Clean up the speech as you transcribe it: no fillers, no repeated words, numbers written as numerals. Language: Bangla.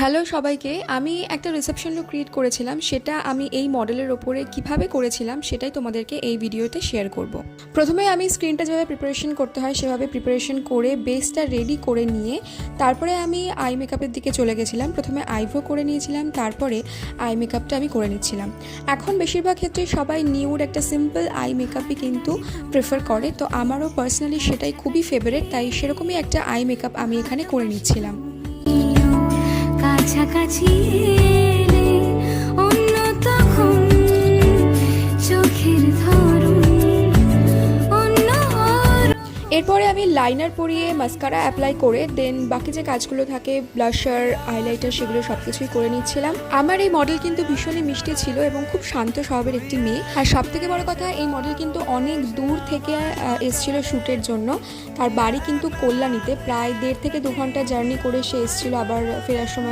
হ্যালো সবাইকে। আমি একটা রিসেপশন লুক ক্রিয়েট করেছিলাম, সেটা আমি এই মডেলের ওপরে কিভাবে করেছিলাম সেটাই তোমাদেরকে এই ভিডিওতে শেয়ার করব। প্রথমে আমি স্ক্রিনটা যেভাবে প্রিপারেশন করতে হয় সেভাবে প্রিপারেশন করে বেসটা রেডি করে নিয়ে তারপরে আমি আই মেকআপের দিকে চলে গেছিলাম। প্রথমে আইব্রো করে নিয়েছিলাম, তারপরে আই মেকআপটা আমি করে নিচ্ছিলাম। এখন বেশিরভাগ ক্ষেত্রে সবাই নিউড একটা সিম্পল আই মেকআপই কিন্তু প্রেফার করে, তো আমারও পার্সোনালি সেটাই খুবই ফেভারিট, তাই সেরকমই একটা আই মেকআপ আমি এখানে করে নিচ্ছিলাম। কাছাকাছি এলে অন্য তখন চোখের ধরুন অন্য। এরপরে আমি লাইনার পরিয়ে মাস্কারা অ্যাপ্লাই করে দেন বাকি যে কাজগুলো থাকে ব্লাশার হাইলাইটার সেগুলো সব কিছুই করে নিচ্ছিলাম। আমার এই মডেল কিন্তু ভীষণই মিষ্টি ছিল এবং খুব শান্ত স্বভাবের একটি মেয়ে। আর সব থেকে বড় কথা, এই মডেল কিন্তু অনেক দূর থেকে এসেছিল শ্যুটের জন্য। তার বাড়ি কিন্তু কল্যাণীতে, প্রায় 1.5 থেকে 2 ঘন্টা জার্নি করে সে এসেছিল, আবার ফেরার সময়